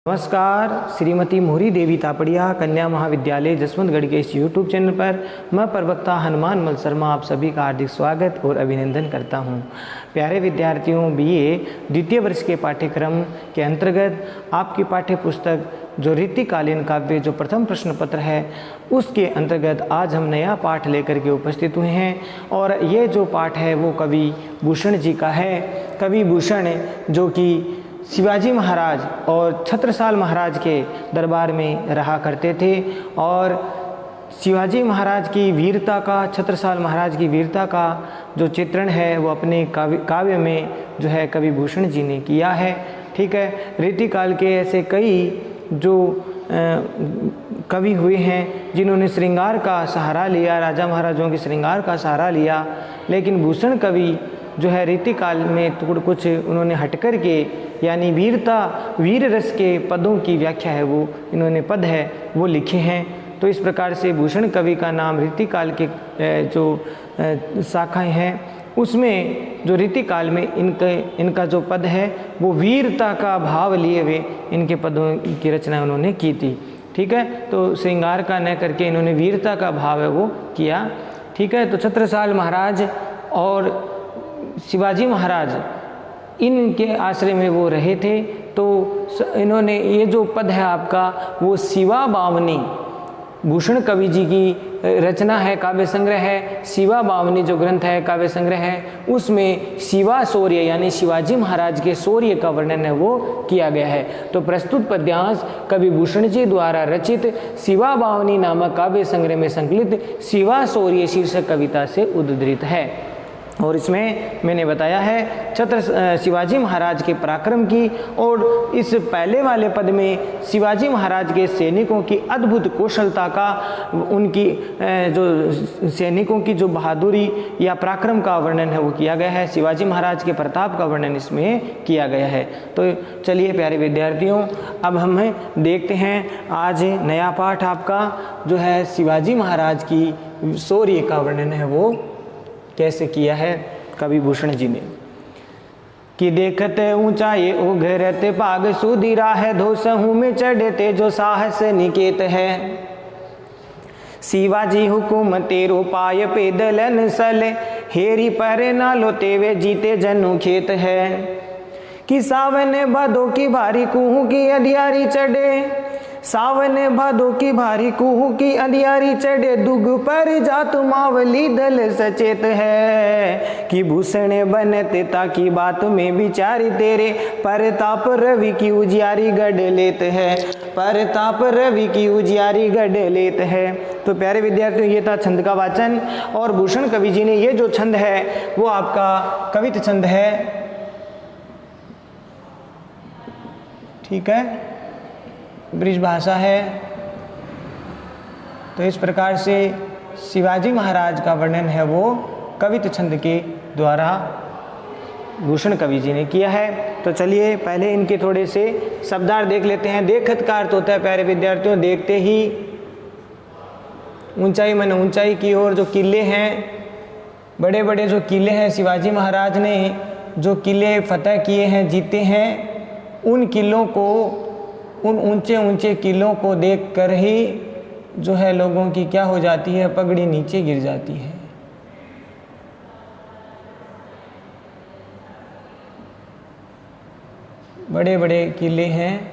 नमस्कार, श्रीमती मोहरी देवी तापड़िया कन्या महाविद्यालय जसवंतगढ़ के इस यूट्यूब चैनल पर मैं प्रवक्ता हनुमान मल शर्मा आप सभी का हार्दिक स्वागत और अभिनंदन करता हूं। प्यारे विद्यार्थियों, बीए द्वितीय वर्ष के पाठ्यक्रम के अंतर्गत आपकी पाठ्य पुस्तक जो रीतिकालीन काव्य जो प्रथम प्रश्न पत्र है उसके अंतर्गत आज हम नया पाठ लेकर के उपस्थित हुए हैं और ये जो पाठ है वो कवि भूषण जी का है। कवि भूषण जो कि शिवाजी महाराज और छत्रसाल महाराज के दरबार में रहा करते थे और शिवाजी महाराज की वीरता का, छत्रसाल महाराज की वीरता का जो चित्रण है वो अपने काव्य में जो है कवि भूषण जी ने किया है। ठीक है, रीतिकाल के ऐसे कई जो कवि हुए हैं जिन्होंने श्रृंगार का सहारा लिया, राजा महाराजों के श्रृंगार का सहारा लिया, लेकिन भूषण कवि जो है रीतिकाल में कुछ उन्होंने हटकर के यानी वीर रस के पदों की व्याख्या है वो इन्होंने पद है वो लिखे हैं। तो इस प्रकार से भूषण कवि का नाम रीतिकाल के जो शाखाएं हैं उसमें जो रीतिकाल में इनका जो पद है वो वीरता का भाव लिए हुए इनके पदों की रचना उन्होंने की थी। ठीक है, तो श्रृंगार का न करके इन्होंने वीरता का भाव है वो किया। ठीक है, तो छत्रसाल महाराज और शिवाजी महाराज इनके आश्रय में वो रहे थे। तो इन्होंने ये जो पद है आपका वो शिवा बावनी भूषण कवि जी की रचना है, काव्य संग्रह है। शिवा बावनी जो ग्रंथ है, काव्य संग्रह है, उसमें शिवा शौर्य यानी शिवाजी महाराज के शौर्य का वर्णन है वो किया गया है। तो प्रस्तुत पद्यांश कवि भूषण जी द्वारा रचित शिवा बावनी नामक काव्य संग्रह में संकलित शिवा शौर्य शीर्षक कविता से उद्धृत है। और इसमें मैंने बताया है शिवाजी महाराज के पराक्रम की और इस पहले वाले पद में शिवाजी महाराज के सैनिकों की अद्भुत कौशलता का, उनकी जो सैनिकों की जो बहादुरी या पराक्रम का वर्णन है वो किया गया है। शिवाजी महाराज के प्रताप का वर्णन इसमें किया गया है। तो चलिए प्यारे विद्यार्थियों, अब हम देखते हैं आज नया पाठ आपका जो है शिवाजी महाराज की शौर्य का वर्णन है वो कैसे किया है कवि भूषण जी ने। कि देखते ऊंचाई उघरते पाग सुधीरा है, धोसहू में चढ़ते जो साहस निकेत है। शिवाजी हुकुम तेरो पाय पैदलन सल, हेरी पर ना लोते वे जीते जनु खेत है। कि सावन भादो की भारी कुहू की अधियारी चढ़े, सावन भादो की भारी कुहू की अंधियारी चढ़े, दुग पर जात मावली दल सचेत है। कि भूषण बनते ताकि बात में विचारी तेरे, परताप रवि की उजियारी गढ़ लेत है, परताप रवि की उजियारी गढ़ लेत है। तो प्यारे विद्यार्थियों, ये था छंद का वाचन और भूषण कवि जी ने ये जो छंद है वो आपका कवित छंद है। ठीक है, ब्रिज भाषा है। तो इस प्रकार से शिवाजी महाराज का वर्णन है वो कवित छंद के द्वारा भूषण कवि जी ने किया है। तो चलिए पहले इनके थोड़े से शब्दार्थ देख लेते हैं। देखत का अर्थ होता है प्यारे विद्यार्थियों देखते ही, ऊंचाई माने ऊंचाई की ओर। जो किले हैं, बड़े बड़े जो किले हैं, शिवाजी महाराज ने जो किले फतह किए हैं, जीते हैं, उन किलों को, उन ऊंचे ऊंचे किलों को देखकर ही जो है लोगों की क्या हो जाती है, पगड़ी नीचे गिर जाती है। बड़े बड़े किले हैं,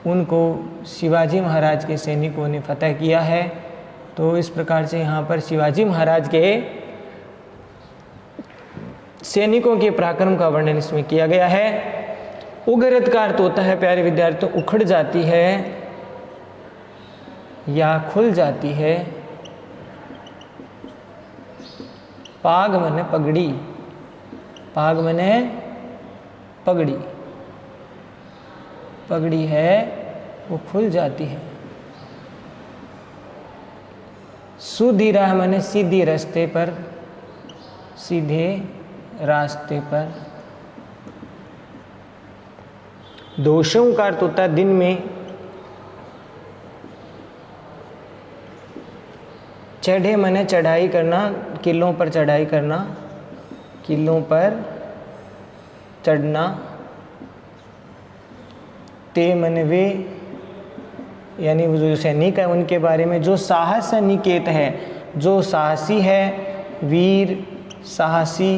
उनको शिवाजी महाराज के सैनिकों ने फतह किया है। तो इस प्रकार से यहाँ पर शिवाजी महाराज के सैनिकों के पराक्रम का वर्णन इसमें किया गया है। उगरत का अर्थ होता है प्यारे विद्यार्थियों उखड़ जाती है या खुल जाती है। पाग मने पगड़ी, पाग मने पगड़ी, पगड़ी है वो खुल जाती है। सुधीरा मने सीधे रास्ते पर, सीधे रास्ते पर। दोषों का अर्थ होता है दिन में। चढ़े मने चढ़ाई करना, किलों पर चढ़ाई करना, किलों पर चढ़ना। ते मन वे, यानी वो जो सैनिक है उनके बारे में, जो साहस निकेत है, जो साहसी है, वीर, साहसी,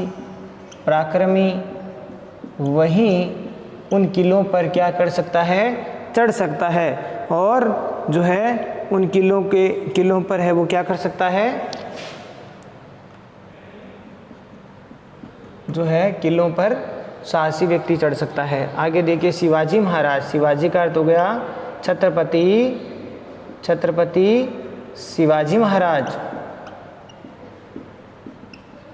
पराक्रमी, वही उन किलों पर क्या कर सकता है, चढ़ सकता है। और जो है उन किलों पर है वो क्या कर सकता है, जो है किलों पर साहसी व्यक्ति चढ़ सकता है। आगे देखिए शिवाजी महाराज। शिवाजी का अर्थ हो गया छत्रपति शिवाजी महाराज।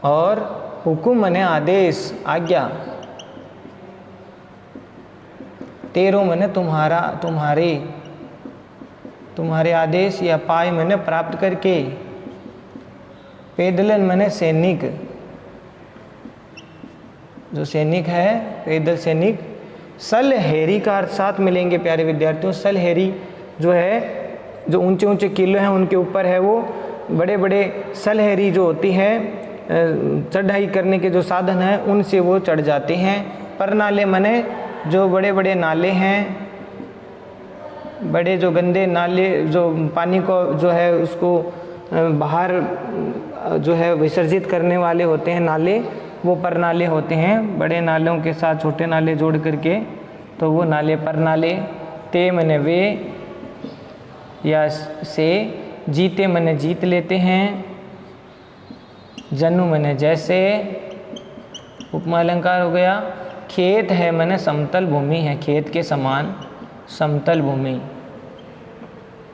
और हुकुम मने आदेश, आज्ञा। तेरो मने तुम्हारा, तुम्हारे आदेश, या पाए मने प्राप्त करके। पैदलन मने सैनिक, जो सैनिक है पैदल सैनिक। सलहेरी का अर्थ साथ मिलेंगे प्यारे विद्यार्थियों। सलहेरी जो है, जो ऊंचे ऊंचे किले हैं उनके ऊपर है वो बड़े बड़े सलहेरी जो होती है, चढ़ाई करने के जो साधन हैं उनसे वो चढ़ जाते हैं। परनाले मने जो बड़े बड़े नाले हैं, बड़े जो गंदे नाले, जो पानी को जो है उसको बाहर जो है विसर्जित करने वाले होते हैं नाले, वो परनाले होते हैं। बड़े नालों के साथ छोटे नाले जोड़ करके तो वो नाले परनाले। ते मने वे, या से। जीते मने जीत लेते हैं। जनु मने जैसे, उपमा अलंकार हो गया। खेत है मने समतल भूमि है, खेत के समान समतल भूमि,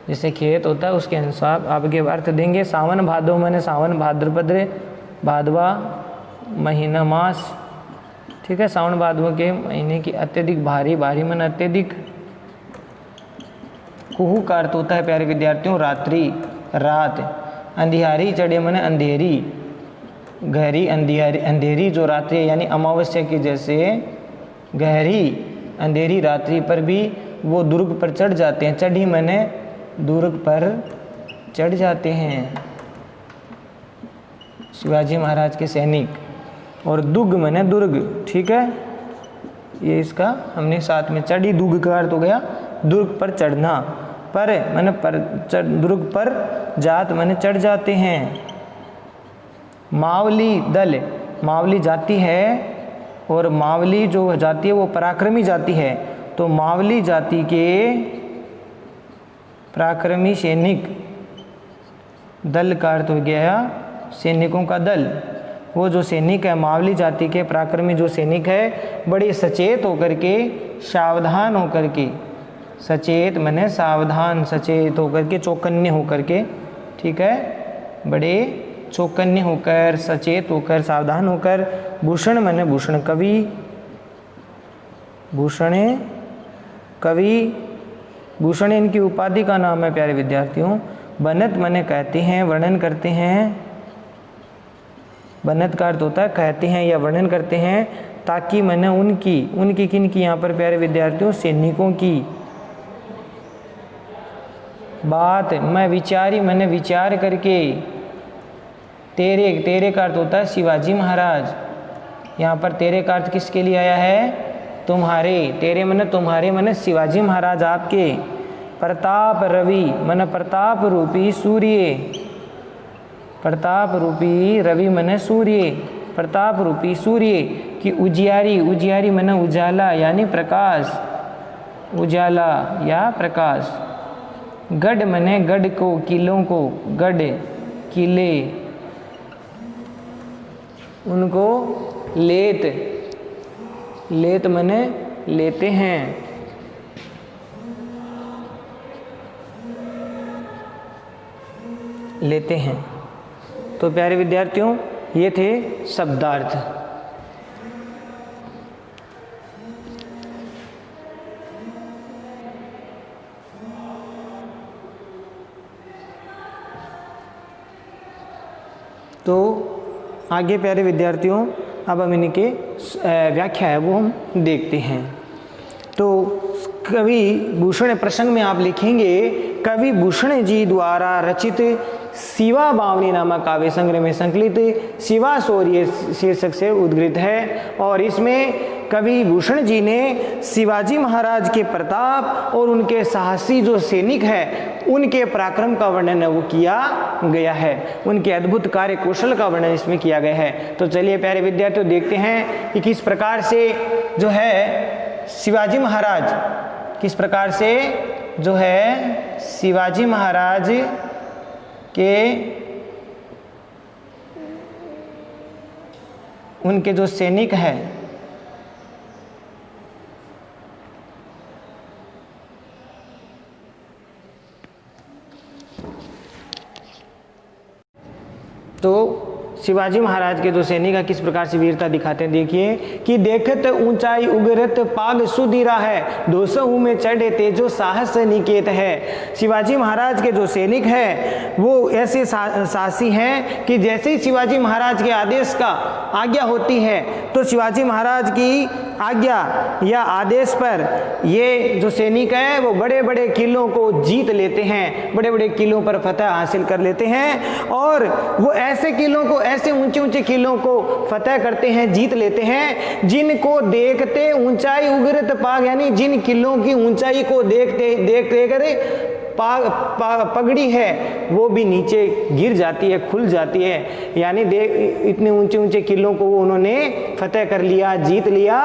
जैसे खेत होता है उसके अनुसार आपके अर्थ देंगे। सावन भादो मने सावन भाद्रपद, भादवा महीना मास, ठीक है। सावन भादव के महीने की अत्यधिक भारी, भारी मन अत्यधिक। कुहू का अर्थ होता है प्यारे विद्यार्थियों रात्रि, रात। अंधियारी चढ़े मने अंधेरी, गहरी अंधेरी जो रात्रि यानी अमावस्या की जैसे गहरी अंधेरी रात्रि पर भी वो दुर्ग पर चढ़ जाते हैं। चढ़ी मने दुर्ग पर चढ़ जाते हैं शिवाजी महाराज के सैनिक। और दुग मने दुर्ग, ठीक है, ये इसका हमने साथ में। चढ़ी दुग का अर्थ हो गया दुर्ग पर चढ़ना। पर मने पर, दुर्ग पर, जात मने चढ़ जाते हैं। मावली दल, मावली जाति है, और मावली जो जाति है वो पराक्रमी जाति है। तो मावली जाति के पराक्रमी सैनिक, दल का अर्थ हो गया सैनिकों का दल। वो जो सैनिक है मावली जाति के पराक्रमी जो सैनिक है, बड़े सचेत होकर के, सावधान होकर के, सचेत मने सावधान, सचेत होकर के, चौकन्ने होकर के, ठीक है, बड़े चौकन्ने होकर, सचेत होकर, सावधान होकर। भूषण मने भूषण कवि, भूषण कवि, भूषण इनकी उपाधि का नाम है प्यारे विद्यार्थियों। बनत मने कहते हैं, वर्णन करते हैं। बनत का अर्थ होता है कहते हैं या वर्णन करते हैं। ताकि मने उनकी, उनकी किन की यहाँ पर प्यारे विद्यार्थियों, सैनिकों की। बात मैं विचारी मने विचार करके। तेरे, तेरे का अर्थ होता है शिवाजी महाराज। यहाँ पर तेरे का अर्थ किसके लिए आया है, तुम्हारे। तेरे मने तुम्हारे मने शिवाजी महाराज आपके। प्रताप रवि मने प्रताप रूपी सूर्य, प्रताप रूपी रवि मने सूर्य, प्रताप रूपी सूर्य की उजियारी, उजियारी मने उजाला यानी प्रकाश, उजाला या प्रकाश। गढ़ मने गढ़ को, किलों को, गढ़ किले, उनको लेत, लेत मने लेते हैं। लेते हैं। तो प्यारे विद्यार्थियों ये थे शब्दार्थ। तो आगे प्यारे विद्यार्थियों अब हम इनके व्याख्या है वो हम देखते हैं। तो कवि भूषण प्रसंग में आप लिखेंगे, कवि भूषण जी द्वारा रचित शिवा बावनी नामक काव्य संग्रह में संकलित शिवा शौर्य शीर्षक से उद्गृत है। और इसमें कवि भूषण जी ने शिवाजी महाराज के प्रताप और उनके साहसी जो सैनिक है उनके पराक्रम का वर्णन वो किया गया है, उनके अद्भुत कार्य कौशल का वर्णन इसमें किया गया है। तो चलिए प्यारे विद्यार्थियों देखते हैं कि किस प्रकार से जो है शिवाजी महाराज, किस प्रकार से जो है शिवाजी महाराज के उनके जो सैनिक हैं तो शिवाजी महाराज के जो सैनिक है किस प्रकार से वीरता दिखाते हैं। देखिए कि देखत ऊंचाई उगरत पाग सुधीरा है, 200 में चढ़े तेजो साहस निकेत है। शिवाजी महाराज के जो सैनिक है वो ऐसे साहसी हैं कि जैसे ही शिवाजी महाराज के आदेश का आज्ञा होती है तो शिवाजी महाराज की आज्ञा या आदेश पर ये जो सैनिक है वो बड़े बड़े किलों को जीत लेते हैं, बड़े बड़े किलों पर फतह हासिल कर लेते हैं और वो ऐसे किलों को, ऐसे ऊंचे ऊंचे किलों को फतह करते हैं, जीत लेते हैं जिनको देखते ऊंचाई उगरत पाग, यानी जिन किलों की ऊंचाई को देखते देखते करे पगड़ी है वो भी नीचे गिर जाती है, खुल जाती है। यानी इतने ऊंचे ऊंचे किलों को उन्होंने फतेह कर लिया, जीत लिया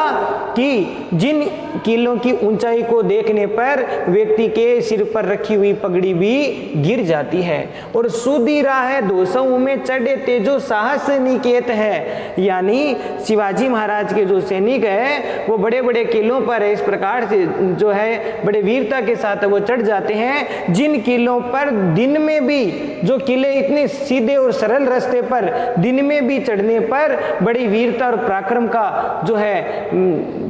कि जिन किलों की ऊंचाई को देखने पर व्यक्ति के सिर पर रखी हुई पगड़ी भी गिर जाती है। और सुधीरा है 200 में चढ़े तेजो साहस निकेत है, यानी शिवाजी महाराज के जो सैनिक है वो बड़े बड़े किलों पर इस प्रकार से जो है बड़े वीरता के साथ वो चढ़ जाते हैं जिन किलों पर दिन में भी, जो किले इतने सीधे और सरल रास्ते पर दिन में भी चढ़ने पर बड़ी वीरता और पराक्रम का जो है।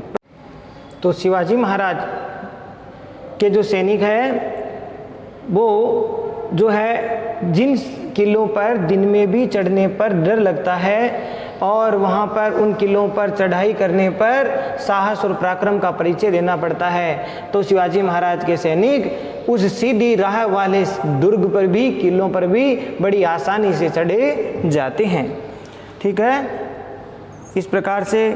तो शिवाजी महाराज के जो सैनिक है वो जो है जिन किलों पर दिन में भी चढ़ने पर डर लगता है और वहाँ पर उन किलों पर चढ़ाई करने पर साहस और पराक्रम का परिचय देना पड़ता है, तो शिवाजी महाराज के सैनिक उस सीधी राह वाले दुर्ग पर भी, किलों पर भी बड़ी आसानी से चढ़े जाते हैं। ठीक है, इस प्रकार से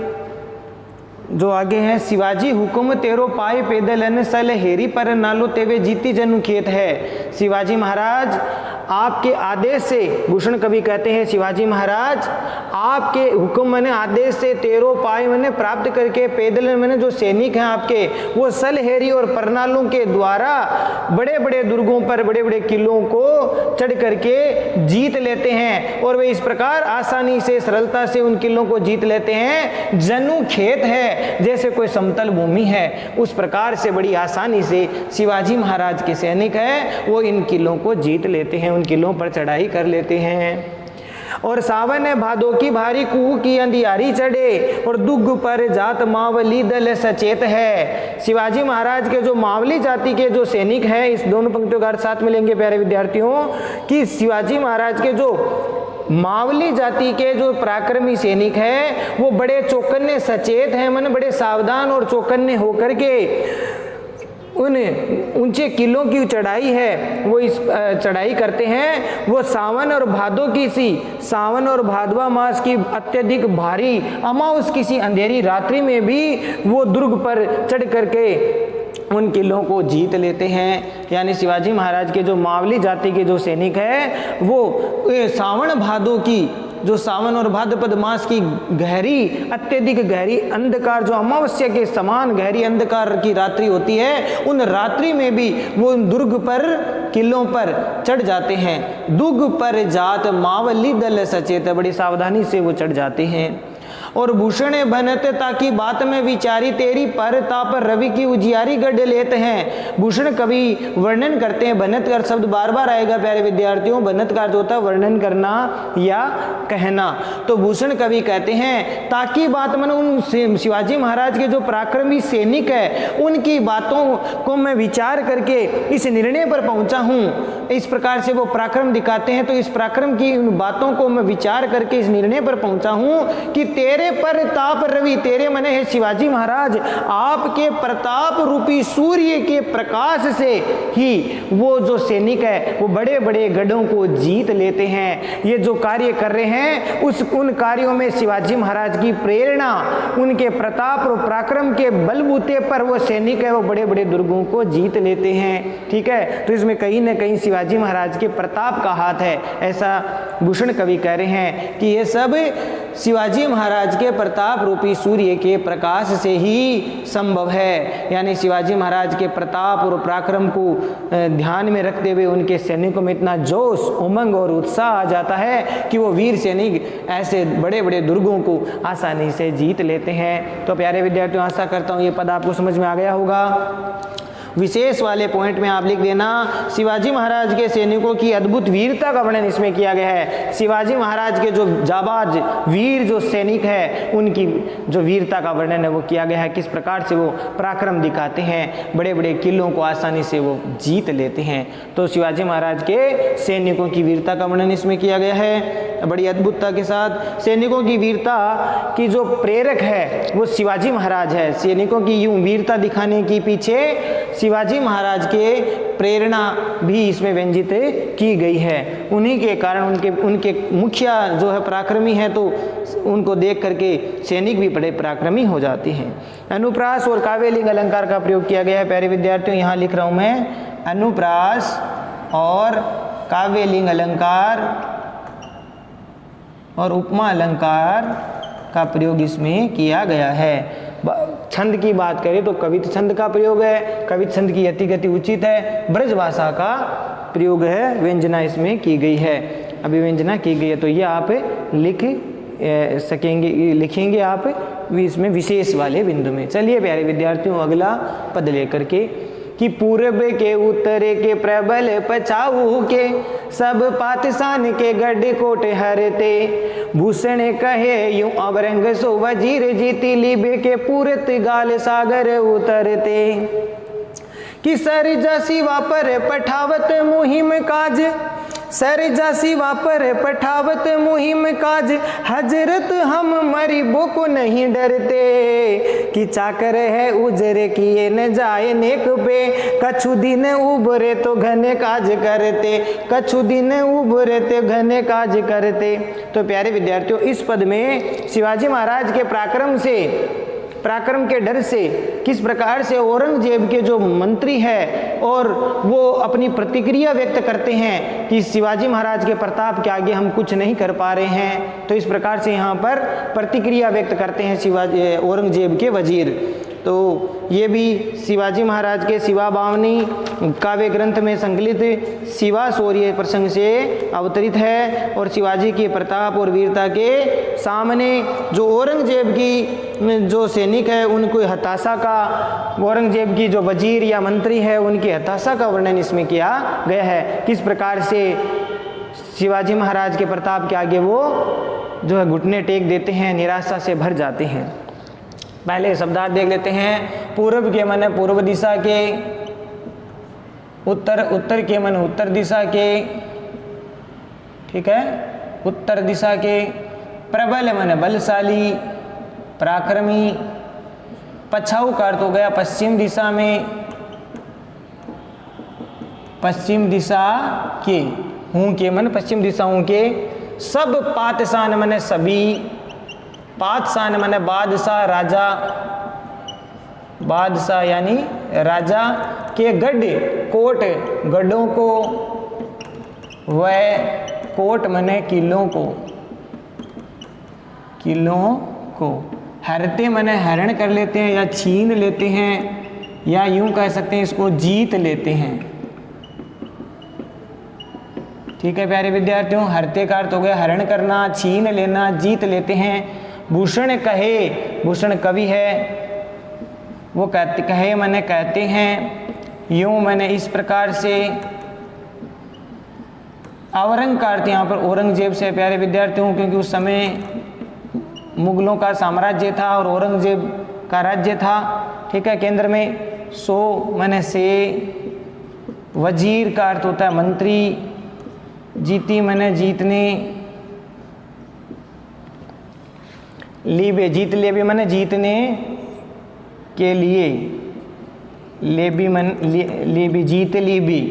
जो आगे है, शिवाजी हुकुम तेरो पाए पैदल सल हेरी पर नालो तेवे जीती जनु खेत है। शिवाजी महाराज आपके आदेश से, भूषण कवि कहते हैं शिवाजी महाराज आपके हुक्म मैंने आदेश से तेरो पाए मैंने प्राप्त करके पैदल मैंने जो सैनिक हैं आपके वो सलहेरी और परनालों के द्वारा बड़े बड़े दुर्गों पर, बड़े बड़े किलों को चढ़ करके जीत लेते हैं और वे इस प्रकार आसानी से, सरलता से उन किलों को जीत लेते हैं। जनु खेत है, जैसे कोई समतल भूमि है उस प्रकार से बड़ी आसानी से शिवाजी महाराज के सैनिक है वो इन किलों को जीत लेते हैं, उन किलों पर चढ़ाई कर लेते हैं। और सावन भादो की भारी कुहू की अंधियारी चढ़े और दुग पर जात मावली दल सचेत है। शिवाजी महाराज के जो मावली जाति के जो सैनिक हैं, इस दोनों पंक्तियों का अर्थ साथ मिलेंगे प्यारे विद्यार्थियों कि शिवाजी महाराज के जो मावली जाति के जो पराक्रमी सैनिक हैं वो बड़े चौकन्ने सचेत हैं, मन बड़े सावधान और चौकन्ने होकर के उन ऊंचे किलों की चढ़ाई है वो इस चढ़ाई करते हैं। वो सावन और भादों की सी, सावन और भादवा मास की अत्यधिक भारी अमावस की सी अंधेरी रात्रि में भी वो दुर्ग पर चढ़ करके उन किलों को जीत लेते हैं। यानी शिवाजी महाराज के जो मावली जाति के जो सैनिक है वो सावन भादों की, जो सावन और भाद्रपद मास की गहरी, अत्यधिक गहरी अंधकार, जो अमावस्या के समान गहरी अंधकार की रात्रि होती है, उन रात्रि में भी वो उन दुर्ग पर, किलों पर चढ़ जाते हैं। दुर्ग पर जात मावली दल सचेत, बड़ी सावधानी से वो चढ़ जाते हैं। और भूषण बनत ताकि बात में विचारी तेरी पर ताप रवि की उजियारी गढ़ लेते हैं। भूषण कवि वर्णन करते हैं, बनत का शब्द बार बार आएगा प्यारे विद्यार्थियों, बनत का अर्थ होता है वर्णन करना या कहना। तो भूषण कवि कहते हैं ताकि बात में उन शिवाजी महाराज के जो पराक्रमी सैनिक है उनकी बातों को मैं विचार करके इस निर्णय पर पहुंचा हूं। इस प्रकार से वो पराक्रम दिखाते हैं, तो इस पराक्रम की उन बातों को मैं विचार करके इस निर्णय पर पहुंचा हूं कि तेरे तेरे प्रताप रवि, तेरे मने है शिवाजी महाराज, आपके प्रताप रूपी सूर्य के प्रकाश से ही वो जो सैनिक है वो बड़े बड़े गढ़ों को जीत लेते हैं। ये जो कार्य कर रहे हैं उन कार्यों में शिवाजी महाराज की प्रेरणा, उनके प्रताप और पराक्रम के बलबूते पर वो सैनिक है वो बड़े बड़े दुर्गों को जीत लेते हैं। ठीक है, तो इसमें कहीं ना कहीं शिवाजी महाराज के प्रताप का हाथ है, ऐसा भूषण कवि कह रहे हैं कि ये सब शिवाजी महाराज के प्रताप रूपी सूर्य के प्रकाश से ही संभव है। यानी शिवाजी महाराज के प्रताप और पराक्रम को ध्यान में रखते हुए उनके सैनिकों में इतना जोश, उमंग और उत्साह आ जाता है कि वो वीर सैनिक ऐसे बड़े बड़े दुर्गों को आसानी से जीत लेते हैं। तो प्यारे विद्यार्थियों, आशा करता हूँ ये पद आपको समझ में आ गया होगा। विशेष वाले पॉइंट में आप लिख देना, शिवाजी महाराज के सैनिकों की अद्भुत वीरता का वर्णन इसमें किया गया है। शिवाजी महाराज के जो जाबाज वीर जो सैनिक है उनकी जो वीरता का वर्णन है वो किया गया है, किस प्रकार से वो पराक्रम दिखाते हैं, बड़े बड़े किलों को आसानी से वो जीत लेते हैं। तो शिवाजी महाराज के सैनिकों की वीरता का वर्णन इसमें किया गया है बड़ी अद्भुतता के साथ। सैनिकों की वीरता की जो प्रेरक है वो शिवाजी महाराज है। सैनिकों की यूं वीरता दिखाने के पीछे शिवाजी महाराज के प्रेरणा भी इसमें व्यंजित की गई है। उन्हीं के कारण उनके मुखिया जो है पराक्रमी है, तो उनको देख करके सैनिक भी बड़े पराक्रमी हो जाते हैं। अनुप्रास और काव्यलिंग अलंकार का प्रयोग किया गया है। प्यारे विद्यार्थियों, यहाँ लिख रहा हूँ मैं, अनुप्रास और काव्यलिंग अलंकार और उपमा अलंकार का प्रयोग इसमें किया गया है। छंद की बात करें तो कवित छंद का प्रयोग है, कवित छंद की यतिगति उचित है, ब्रज भाषा का प्रयोग है, व्यंजना इसमें की गई है, अभिव्यंजना की गई है। तो ये आप लिख सकेंगे, लिखेंगे आप इसमें विशेष वाले बिंदु में। चलिए प्यारे विद्यार्थियों, अगला पद लेकर के कि पूर्व के उत्तरे के प्रबल पछाऊ के सब पातशान के गढ़ कोट हरते, भूषण कहे यूं अवरंग सो वजीर जीती लिबे के पूरत गाल सागर उतरते, कि सर जसी वापर पठावत मुहिम काज, सर जसी वापर पठावत मुहिम काज, हजरत हम मरीबों को नहीं डरते, कि चाकर है उजरे किए न जाए नेक पे, कछु दिन उबरे तो घने काज करते, कछु दिन उबरे तो घने काज करते। तो प्यारे विद्यार्थियों, इस पद में शिवाजी महाराज के पराक्रम के डर से किस प्रकार से औरंगजेब के जो मंत्री है और वो अपनी प्रतिक्रिया व्यक्त करते हैं कि शिवाजी महाराज के प्रताप के आगे हम कुछ नहीं कर पा रहे हैं, तो इस प्रकार से यहाँ पर प्रतिक्रिया व्यक्त करते हैं औरंगजेब के वजीर। तो ये भी शिवाजी महाराज के शिवा बावनी काव्य ग्रंथ में संकलित शिवा शौर्य प्रसंग से अवतरित है, और शिवाजी के प्रताप और वीरता के सामने जो औरंगजेब की जो सैनिक है उनको हताशा का, औरंगजेब की जो वजीर या मंत्री है उनकी हताशा का वर्णन इसमें किया गया है, किस प्रकार से शिवाजी महाराज के प्रताप के आगे वो जो है घुटने टेक देते हैं, निराशा से भर जाते हैं। पहले शब्दार्थ देख लेते हैं। पूर्व के मन पूर्व दिशा के, उत्तर के मन उत्तर दिशा के, ठीक है, उत्तर दिशा के, प्रबल मन बलशाली पराक्रमी, पछाऊ का अर्थ हो गया पश्चिम दिशा में, पश्चिम दिशा के, हूं के मन पश्चिम दिशाओं के, सब पातशान मन सभी, पातशान मन बादशाह राजा, बादशाह यानी राजा के गढ़ कोट गढ़ों को, वह कोट मने किलों को, किलों को, हरते मने हरण कर लेते हैं या छीन लेते हैं, या यूं कह सकते हैं इसको जीत लेते हैं। ठीक है प्यारे विद्यार्थियों, हरते का अर्थ हो गया हरण करना, छीन लेना, जीत लेते हैं। भूषण कहे, भूषण कवि है, वो कहते, कहे मने कहते हैं, यूं मैंने इस प्रकार से, अवरंग का अर्थ यहाँ पर औरंगजेब से प्यारे विद्यार्थियों, क्योंकि उस समय मुगलों का साम्राज्य था और औरंगजेब का राज्य था, ठीक है, केंद्र में। सो मैंने से, वजीर का अर्थ होता है मंत्री, जीती मैंने जीतने, लीबे, जीत लेबे मैंने जीतने के लिए, लेबी मन लीबी, जीत लीबी,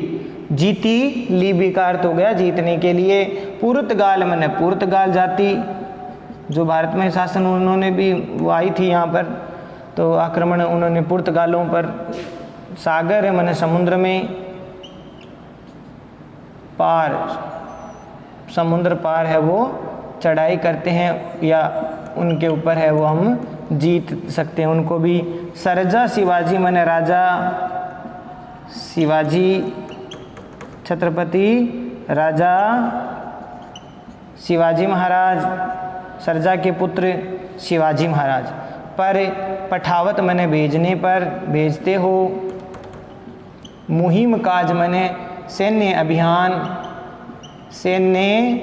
जीती लीबी का अर्थ हो गया जीतने के लिए। पुर्तगाल मैंने पुर्तगाल जाति, जो भारत में शासन उन्होंने भी वो आई थी यहाँ पर, तो आक्रमण उन्होंने पुर्तगालों पर। सागर है मैंने समुद्र में, पार समुद्र पार है वो चढ़ाई करते हैं या उनके ऊपर है वो हम जीत सकते हैं उनको भी। सरजा शिवाजी मैंने राजा, शिवाजी छत्रपति राजा शिवाजी महाराज, सरजा के पुत्र शिवाजी महाराज। पर पठावत मैंने भेजने पर, भेजते हो। मुहिम काज मैंने सैन्य अभियान, सैन्य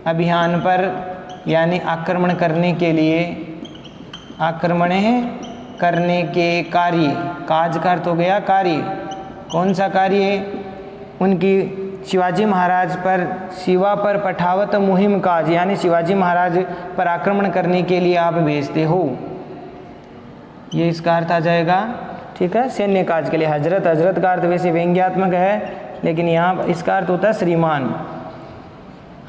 अभियान पर यानी आक्रमण करने के लिए, आक्रमण करने के कार्य, काज का अर्थ हो गया कार्य। कौन सा कार्य? उनकी शिवाजी महाराज पर, शिवा पर पठावत मुहिम काज, यानी शिवाजी महाराज पर आक्रमण करने के लिए आप भेजते हो, ये इसका अर्थ आ जाएगा। ठीक है, सैन्य काज के लिए। हजरत, हजरत का अर्थ वैसे व्यंग्यात्मक है, लेकिन यहाँ इसका अर्थ होता है श्रीमान।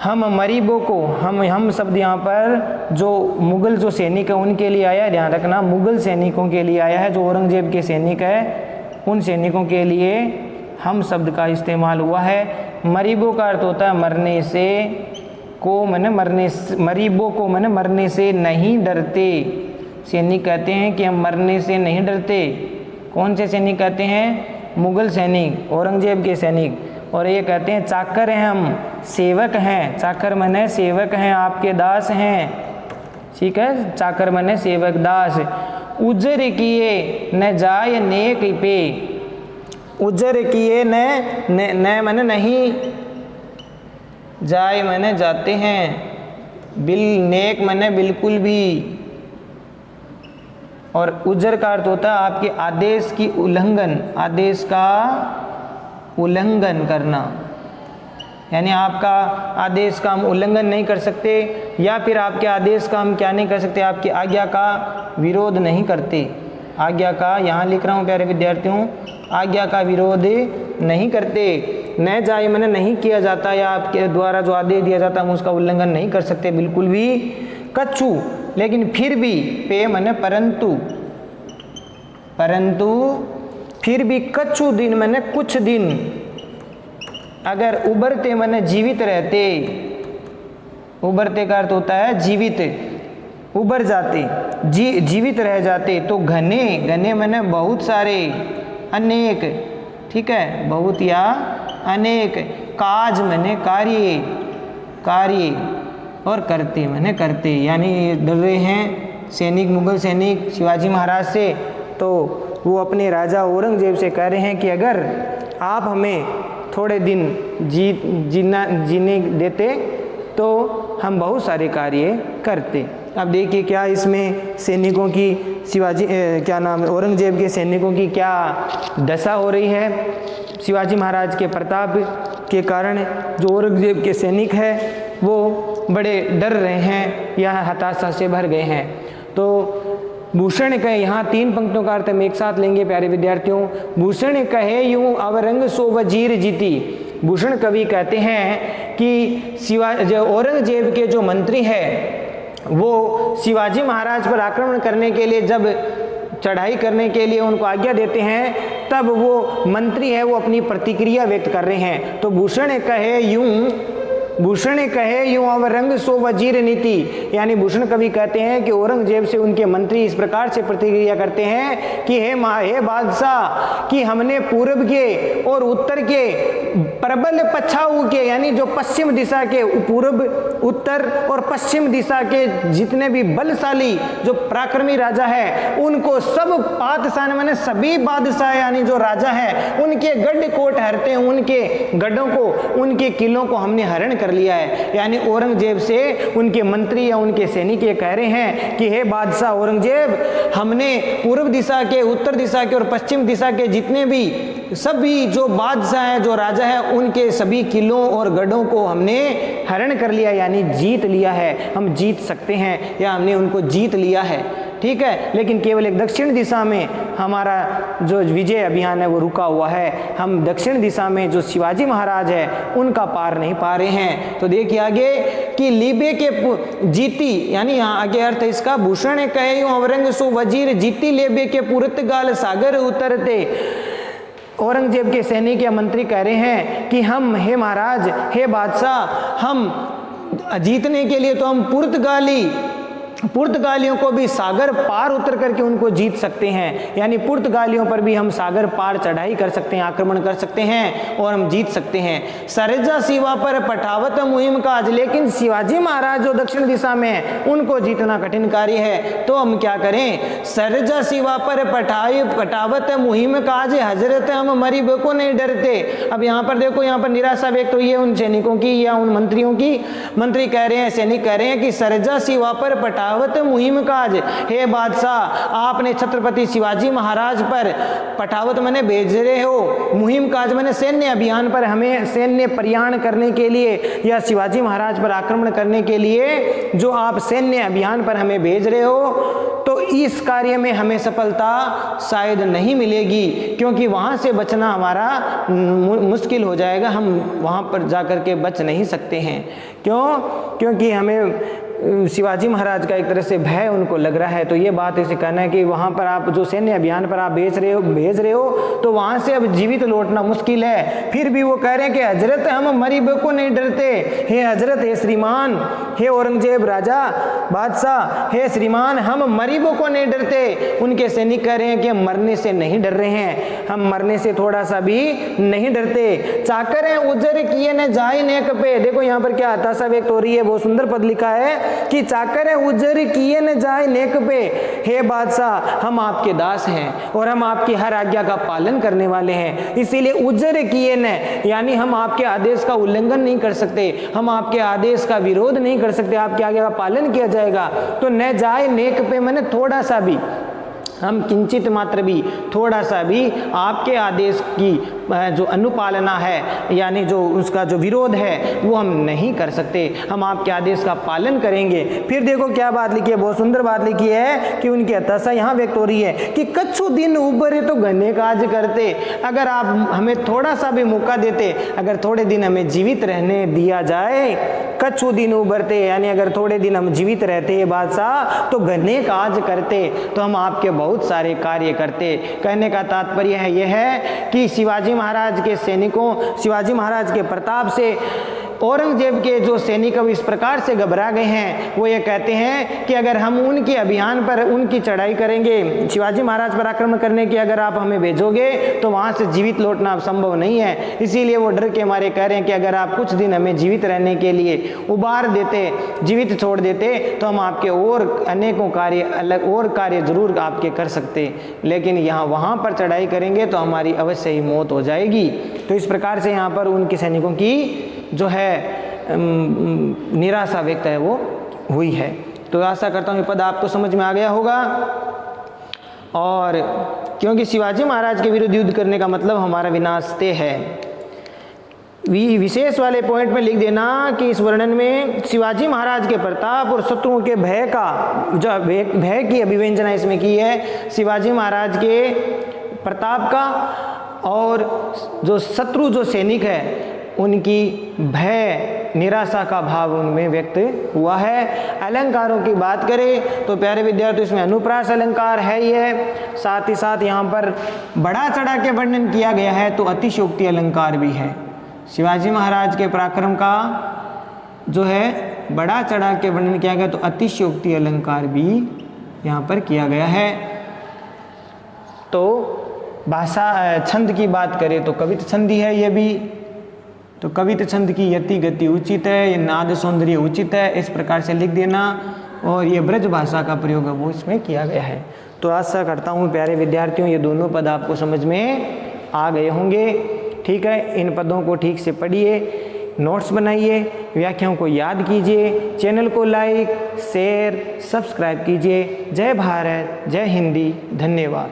हम मरीबों को, हम शब्द यहाँ पर जो मुग़ल जो सैनिक है उनके लिए आया है, ध्यान रखना, मुग़ल सैनिकों के लिए आया है। जो औरंगजेब के सैनिक है उन सैनिकों के लिए हम शब्द का इस्तेमाल हुआ है। मरीबों का अर्थ होता है मरने से, को मैंने मरने, मरीबों को मैंने मरने से नहीं डरते। सैनिक कहते हैं कि हम मरने से नहीं डरते। कौन से सैनिक कहते हैं? मुग़ल सैनिक, औरंगजेब के सैनिक। और ये कहते हैं चाकर हैं हम, सेवक हैं। चाकर मने सेवक हैं, आपके दास हैं। ठीक है, चाकर मने सेवक दास। उजर किए न जाय नेक पे, उजर किए न मने नहीं, जाय मने जाते हैं, बिल नेक मने बिल्कुल भी। और उजर का अर्थ होता है आपके आदेश की उल्लंघन, आदेश का उल्लंघन करना, यानी आपका आदेश का हम उल्लंघन नहीं कर सकते, या फिर आपके आदेश का हम क्या नहीं कर सकते, आपकी आज्ञा का विरोध नहीं करते। आज्ञा का, यहाँ लिख रहा हूँ प्यारे विद्यार्थियों, आज्ञा का विरोध नहीं करते। न जाए मैंने नहीं किया जाता, या आपके द्वारा जो आदेश दिया जाता है हम उसका उल्लंघन नहीं कर सकते बिल्कुल भी। कच्छु, लेकिन फिर भी, पे मैंने परंतु, परंतु फिर भी, कच्छु दिन मैंने कुछ दिन, अगर उबरते मैंने जीवित रहते, उबरते का अर्थ होता है जीवित, उबर जाते, जीवित रह जाते, तो घने, घने मैंने बहुत सारे, अनेक, ठीक है, बहुत या अनेक, काज मैंने कार्य, कार्य, और करते मैंने करते, यानी डर रहे हैं सैनिक, मुग़ल सैनिक शिवाजी महाराज से, तो वो अपने राजा औरंगजेब से कह रहे हैं कि अगर आप हमें थोड़े दिन जीने देते तो हम बहुत सारे कार्य करते। अब देखिए क्या इसमें सैनिकों की, शिवाजी क्या नाम, औरंगजेब के सैनिकों की क्या दशा हो रही है। शिवाजी महाराज के प्रताप के कारण जो औरंगजेब के सैनिक हैं वो बड़े डर रहे हैं या हताशा से भर गए हैं। तो भूषण कहे, यहाँ 3 पंक्तियों का अर्थ हम एक साथ लेंगे प्यारे विद्यार्थियों। भूषण कहे यूं अवरंग सो वजीर जीती। भूषण कवि कहते हैं कि औरंगजेब के जो मंत्री है वो शिवाजी महाराज पर आक्रमण करने के लिए जब चढ़ाई करने के लिए उनको आज्ञा देते हैं, तब वो मंत्री है वो अपनी प्रतिक्रिया व्यक्त कर रहे हैं। तो भूषण कहे यूं, भूषण कहे यूं अवरंग सो वजीर नीति, यानी भूषण कवि कहते हैं कि औरंगजेब से उनके मंत्री इस प्रकार से प्रतिक्रिया करते हैं कि हे बादशाह, कि हमने पूर्व के और उत्तर के प्रबल पछाऊ के, यानी जो पश्चिम दिशा के, पूर्व, उत्तर और पश्चिम दिशा के जितने भी बलशाली जो पराक्रमी राजा है उनको सब पातशाह मैंने सभी बादशाह यानी जो राजा है उनके गढ़ कोट हरते हैं, उनके गढ़ों को, उनके किलों को हमने हरण कर लिया है। यानी औरंगजेब से उनके मंत्री या उनके सैनिक ये कह रहे हैं कि हे बादशाह औरंगजेब, हमने पूर्व दिशा के, उत्तर दिशा के और पश्चिम दिशा के जितने भी सभी जो बादशाह हैं, जो राजा हैं, उनके सभी किलों और गढ़ों को हमने हरण कर लिया, यानी जीत लिया है। हम जीत सकते हैं या हमने उनको जीत लिया है, ठीक है। लेकिन केवल एक दक्षिण दिशा में हमारा जो विजय अभियान है वो रुका हुआ है। हम दक्षिण दिशा में जो शिवाजी महाराज है उनका पार नहीं पा रहे हैं। तो देखिए आगे कि लीबे के जीती, यानी यहाँ आगे अर्थ इसका, भूषण कहे यूं अवरंग सो वजीर जीती लेबे के पुर्तगाल सागर उतरते। औरंगजेब के सैनिक या मंत्री कह रहे हैं कि हम, हे महाराज, हे बादशाह, हम जीतने के लिए तो हम पुर्तगालियों को भी सागर पार उतर करके उनको जीत सकते हैं, यानी पुर्तगालियों पर भी हम सागर पार चढ़ाई कर सकते हैं, आक्रमण कर सकते हैं और हम जीत सकते हैं। सरजा शिवा पर पठावत मुहिम काज, लेकिन शिवाजी महाराज जो दक्षिण दिशा में है उनको जीतना कठिन कार्य है। तो हम क्या करें? सरजा शिवा पर पठावत मुहिम काज हजरत हम मरीब को नहीं डरते। अब यहाँ पर देखो, यहाँ पर निराशा व्यक्त हुई है उन सैनिकों की या उन मंत्रियों की। मंत्री कह रहे हैं, सैनिक कह रहे हैं कि सरजा शिवा पर पठावत मुहिम काज, हे बादशाह, आपने छत्रपति शिवाजी महाराज पर पठावत मैंने भेज रहे हो, मुहिम काज मैंने सैन्य अभियान पर, हमें सैन्य प्रयाण करने के लिए या शिवाजी महाराज पर आक्रमण करने के लिए जो आप सैन्य अभियान पर हमें भेज रहे हो, तो इस कार्य में हमें सफलता शायद नहीं मिलेगी, क्योंकि वहां से बचना हमारा मुश्किल हो जाएगा। हम वहां पर जाकर के बच नहीं सकते हैं। क्यों? क्योंकि हमें शिवाजी महाराज का एक तरह से भय उनको लग रहा है। तो ये बात इसे कहना है कि वहाँ पर आप जो सैन्य अभियान पर आप भेज रहे हो तो वहाँ से अब जीवित लौटना मुश्किल है। फिर भी वो कह रहे हैं कि हजरत हम मरीब को नहीं डरते। हे हजरत, हे श्रीमान, हे औरंगजेब राजा बादशाह, हे श्रीमान, हम मरीबों को नहीं डरते। उनके सैनिक कह रहे हैं कि हम मरने से नहीं डर रहे हैं, हम मरने से थोड़ा सा भी नहीं डरते। चाकर है उजर किए न जाए नेक पे। देखो यहाँ पर क्या हताशा व्यक्त हो रही है, बहुत सुंदर पद लिखा है कि चाकर है उजर किए न जाए नेक पे। हे बादशाह, हम आपके दास हैं और हम आपकी हर आज्ञा का पालन करने वाले हैं, इसीलिए उजर किए न, यानी हम आपके आदेश का उल्लंघन नहीं कर सकते, हम आपके आदेश का विरोध नहीं कर सकते, आपकी आज्ञा का पालन किया जाएगा। तो न जाए नेक पे मैंने थोड़ा सा भी, हम किंचित मात्र भी, थोड़ा सा भी आपके आदेश की जो अनुपालना है, यानी जो उसका जो विरोध है वो हम नहीं कर सकते, हम आपके आदेश का पालन करेंगे। फिर देखो क्या बात लिखी है, बहुत सुंदर बात लिखी है कि उनकी हताशा यहाँ व्यक्त हो रही है कि कच्छु दिन उबरे तो घने काज करते। अगर आप हमें थोड़ा सा भी मौका देते, अगर थोड़े दिन हमें जीवित रहने दिया जाए, कच्छु दिन उबरते, यानी अगर थोड़े दिन हम जीवित रहते बादशाह, तो घने काज करते, तो हम आपके बहुत सारे कार्य करते। कहने का तात्पर्य है यह है कि शिवाजी महाराज के सैनिकों, शिवाजी महाराज के प्रताप से औरंगजेब के जो सैनिक अब इस प्रकार से घबरा गए हैं, वो ये कहते हैं कि अगर हम उनके अभियान पर, उनकी चढ़ाई करेंगे, शिवाजी महाराज पर आक्रमण करने के अगर आप हमें भेजोगे तो वहाँ से जीवित लौटना संभव नहीं है। इसीलिए वो डर के मारे कह रहे हैं कि अगर आप कुछ दिन हमें जीवित रहने के लिए उबार देते, जीवित छोड़ देते, तो हम आपके और अनेकों कार्य, अलग और कार्य जरूर आपके कर सकते, लेकिन यहाँ वहाँ पर चढ़ाई करेंगे तो हमारी अवश्य ही मौत हो जाएगी। तो इस प्रकार से यहाँ पर उनके सैनिकों की जो है निराशा व्यक्त है वो हुई है। तो आशा करता हूँ ये पद आपको समझ में आ गया होगा। और क्योंकि शिवाजी महाराज के विरुद्ध युद्ध करने का मतलब हमारा विनाश तय है। विशेष वाले पॉइंट में लिख देना कि इस वर्णन में शिवाजी महाराज के प्रताप और शत्रुओं के भय का, जो भय की अभिव्यंजना इसमें की है, शिवाजी महाराज के प्रताप का और जो शत्रु जो सैनिक है उनकी भय, निराशा का भाव उनमें व्यक्त हुआ है। अलंकारों की बात करें तो प्यारे विद्यार्थी इसमें अनुप्रास अलंकार है ही है, साथ ही साथ यहाँ पर बढ़ा चढ़ा के वर्णन किया गया है तो अतिशयोक्ति अलंकार भी है। शिवाजी महाराज के पराक्रम का जो है बढ़ा चढ़ा के वर्णन किया गया तो अतिशयोक्ति अलंकार भी यहाँ पर किया गया है। तो भाषा छंद की बात करें तो कवित छंद ही है ये भी, तो कवित छंद की यति गति उचित है, ये नाद सौंदर्य उचित है, इस प्रकार से लिख देना। और ये ब्रज भाषा का प्रयोग है वो इसमें किया गया है। तो आशा करता हूँ प्यारे विद्यार्थियों ये दोनों पद आपको समझ में आ गए होंगे। ठीक है, इन पदों को ठीक से पढ़िए, नोट्स बनाइए, व्याख्याओं को याद कीजिए, चैनल को लाइक, शेयर, सब्सक्राइब कीजिए। जय भारत, जय हिंदी, धन्यवाद।